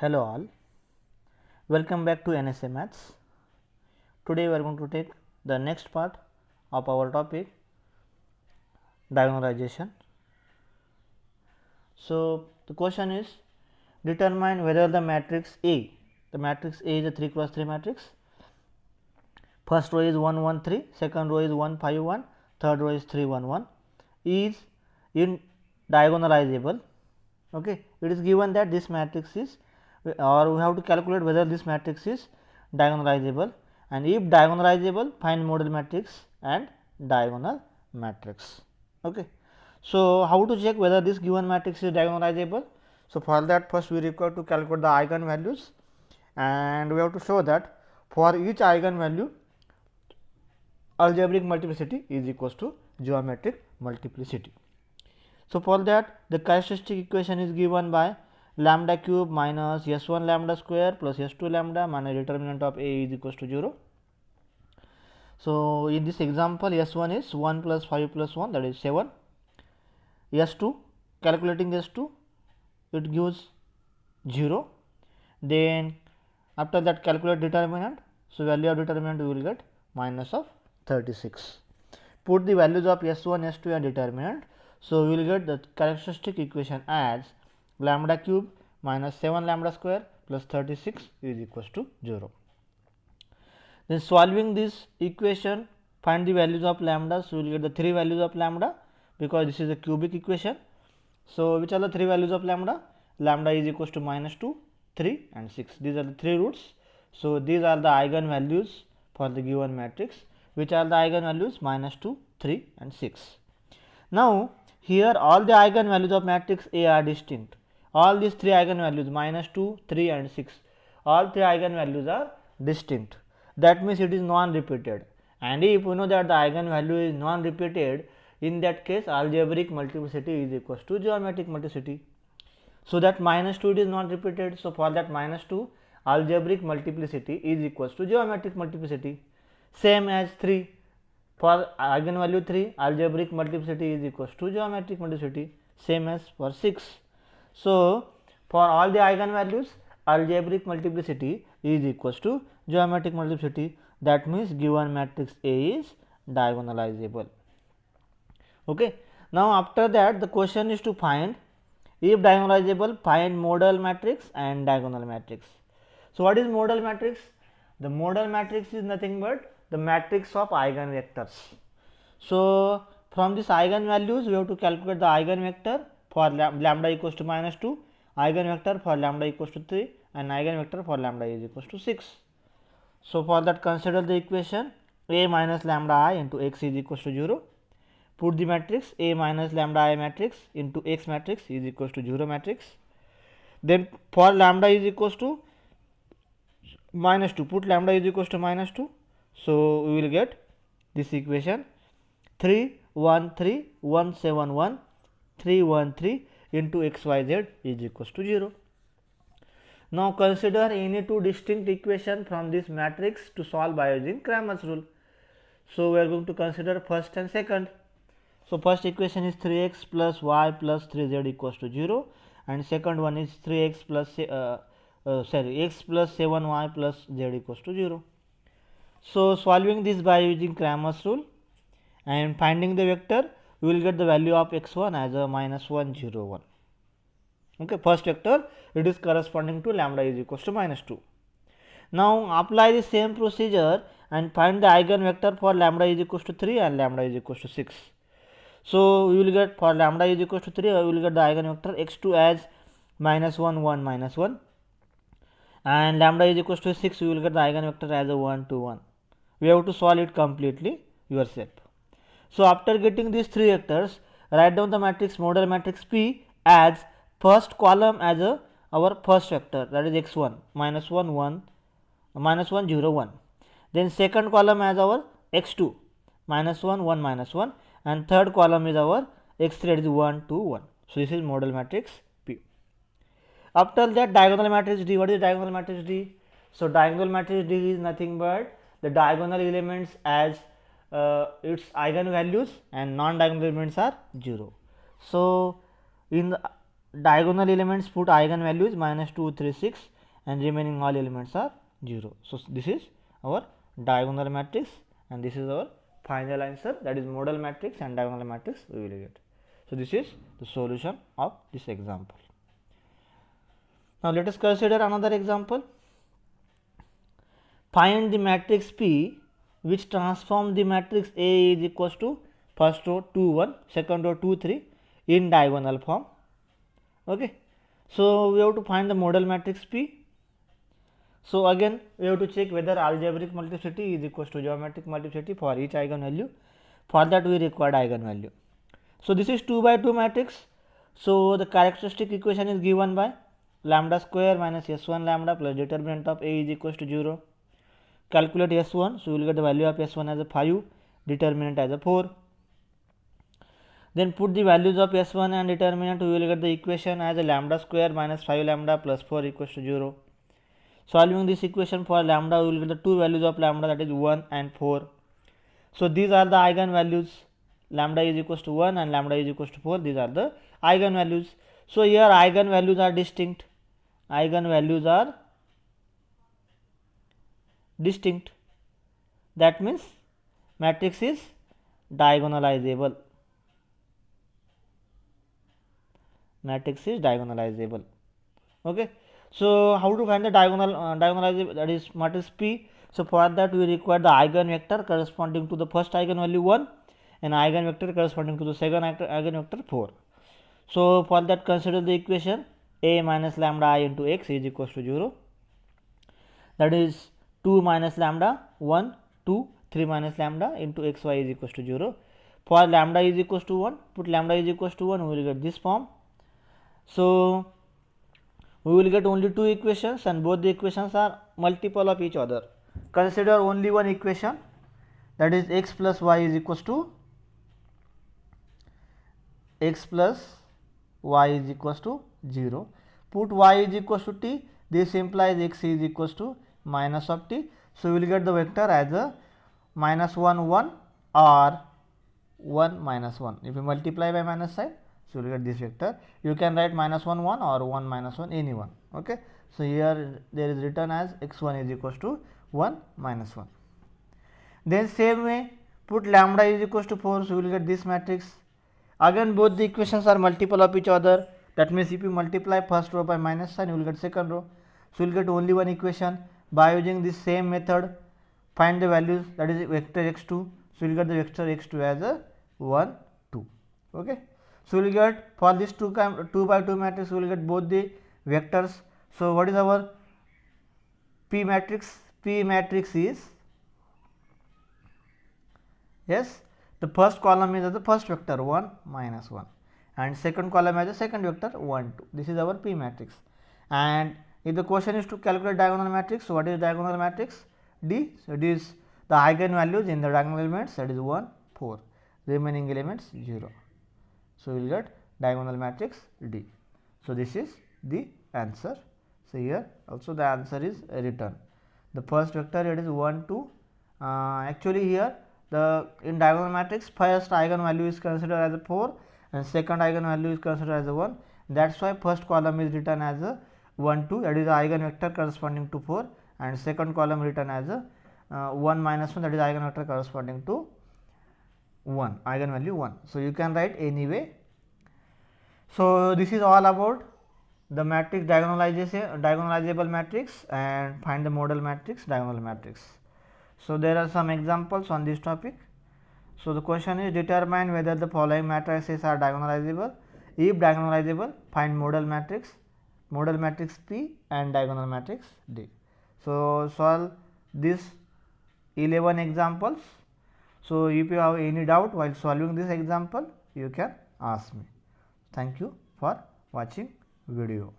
Hello all, welcome back to NSA Maths. Today we are going to take the next part of our topic, diagonalization. So, the question is, determine whether the matrix A is a 3 cross 3 matrix. First row is 1 1 3, second row is 1 5 1, third row is 3 1 1, is in diagonalizable. Okay, it is given that this matrix is, or we have to calculate whether this matrix is diagonalizable, and if diagonalizable, find model matrix and diagonal matrix. Okay. So, how to check whether this given matrix is diagonalizable? So, for that first we require to calculate the eigen values, and we have to show that for each eigen value algebraic multiplicity is equals to geometric multiplicity. So, for that the characteristic equation is given by lambda cube minus s1 lambda square plus s2 lambda minus determinant of A is equals to 0. So, in this example s1 is 1 plus 5 plus 1, that is 7, s2, calculating s2 it gives 0, then after that calculate determinant. So, value of determinant we will get minus of 36. Put the values of s1, s2 and determinant. So, we will get the characteristic equation as lambda cube minus 7 lambda square plus 36 is equals to 0. Then solving this equation, find the values of lambda. So, we will get the 3 values of lambda, because this is a cubic equation. So, which are the 3 values of lambda? Lambda is equals to minus 2, 3 and 6. These are the 3 roots. So, these are the eigen values for the given matrix, which are the eigen values minus 2, 3 and 6. Now, here all the eigen values of matrix A are distinct. All these 3 eigen values minus 2, 3 and 6, all 3 eigen values are distinct. That means it is non-repeated, and if we know that the eigen value is non-repeated, in that case algebraic multiplicity is equals to geometric multiplicity. So, that minus 2 it is not repeated. So, for that minus 2 algebraic multiplicity is equals to geometric multiplicity. Same as 3, for eigenvalue 3 algebraic multiplicity is equals to geometric multiplicity, same as for 6. So, for all the eigenvalues algebraic multiplicity is equals to geometric multiplicity. That means given matrix A is diagonalizable. Okay. Now, after that the question is to find, if diagonalizable, find model matrix and diagonal matrix. So, what is model matrix? The model matrix is nothing but the matrix of eigenvectors. So, from this eigenvalues we have to calculate the eigenvector for lambda equals to minus 2, eigenvector for lambda equals to 3 and eigenvector for lambda is equals to 6. So, for that consider the equation A minus lambda I into x is equals to 0. Put the matrix A minus lambda I matrix into x matrix is equals to 0 matrix. Then for lambda is equals to minus 2, put lambda is equals to minus 2. So, we will get this equation 3 1 3 1 7 1 3 1 3 into xyz is equals to 0. Now, consider any two distinct equation from this matrix to solve by using Cramer's rule. So, we are going to consider first and second. So, first equation is 3x plus y plus 3z equals to 0, and second one is 3x plus x plus 7y plus z equals to 0. So, solving this by using Cramer's rule and finding the vector, we will get the value of x1 as a minus 1 0 1. Okay, first vector it is corresponding to lambda is equals to minus 2. Now, apply the same procedure and find the eigenvector for lambda is equals to 3 and lambda is equals to 6. So, we will get for lambda is equals to 3, we will get the eigenvector x2 as minus 1 1 minus 1, and lambda is equals to 6, we will get the eigenvector as a 1 2 1. We have to solve it completely yourself. So, after getting these 3 vectors, write down the matrix model matrix P as first column as our first vector, that is x1 minus 1 1 minus 1 0 1. Then second column as our x2 minus 1 1 minus 1, and third column is our x3, that is 1 2 1. So, this is model matrix P. After that diagonal matrix D. What is diagonal matrix D? So, diagonal matrix D is nothing but the diagonal elements as its eigenvalues and non-diagonal elements are 0. So, in the diagonal elements put eigenvalues minus 2, 3, 6 and remaining all elements are 0. So, this is our diagonal matrix and this is our final answer, that is modal matrix and diagonal matrix we will get. So, this is the solution of this example. Now, let us consider another example. Find the matrix P which transform the matrix A is equals to first row 2 1, second row 2 3 in diagonal form. Okay. So, we have to find the modal matrix P. So, again we have to check whether algebraic multiplicity is equals to geometric multiplicity for each eigenvalue. For that we require eigenvalue. So, this is 2 by 2 matrix. So, the characteristic equation is given by lambda square minus S1 lambda plus determinant of A is equals to 0. Calculate S1. So, we will get the value of S1 as a 5, determinant as a 4. Then put the values of S1 and determinant, we will get the equation as a lambda square minus 5 lambda plus 4 equals to 0. Solving this equation for lambda, we will get the two values of lambda, that is 1 and 4. So, these are the eigenvalues, lambda is equals to 1 and lambda is equals to 4, these are the eigenvalues. So, here eigenvalues are distinct, that means matrix is diagonalizable. Okay. So, how to find the diagonalizable, that is matrix P. So, for that we require the eigenvector corresponding to the first eigenvalue 1 and eigenvector corresponding to the second eigenvector 4. So, for that consider the equation A minus lambda I into x is equals to 0, that is 2 minus lambda 1 2 3 minus lambda into xy is equals to 0. For lambda is equals to 1, put lambda is equals to 1, we will get this form. So, we will get only two equations and both the equations are multiple of each other. Consider only one equation, that is x plus y is equals to 0. Put y is equals to t, this implies x is equals to minus of t. So, we will get the vector as a minus 1 1 or 1 minus 1. If you multiply by minus sign, so you will get this vector. You can write minus 1 1 or 1 minus 1, any one. Okay. So, here there is written as x1 is equals to 1 minus 1. Then same way put lambda is equals to 4, so you will get this matrix. Again both the equations are multiple of each other, that means if you multiply first row by minus sign, you will get second row. So, you will get only one equation. By using this same method, find the values, that is vector x2. So, you will get the vector x2 as a 1 2. Okay. So, we will get for this 2 by 2 matrix, we will get both the vectors. So, what is our P matrix? P matrix is, yes, the first column is as the first vector 1 minus 1 and second column as a second vector 1 2. This is our P matrix. And if the question is to calculate diagonal matrix, so what is diagonal matrix? D. So, it is the eigenvalues in the diagonal elements, that is 1 4, remaining elements 0. So, we will get diagonal matrix D. So, this is the answer. So, here also the answer is written. The first vector, it is 1 2. Actually, here the in diagonal matrix first eigenvalue is considered as a 4 and second eigenvalue is considered as a 1. That is why first column is written as a 1 2, that is the eigenvector corresponding to 4, and second column written as a 1 minus 1, that is eigenvector corresponding to 1, eigenvalue 1. So, you can write any way. So, this is all about the matrix diagonalizable matrix and find the modal matrix, diagonal matrix. So, there are some examples on this topic. So, the question is determine whether the following matrices are diagonalizable. If diagonalizable, find modal matrix P and diagonal matrix D. So, solve this 11 examples. So, if you have any doubt while solving this example, you can ask me. Thank you for watching video.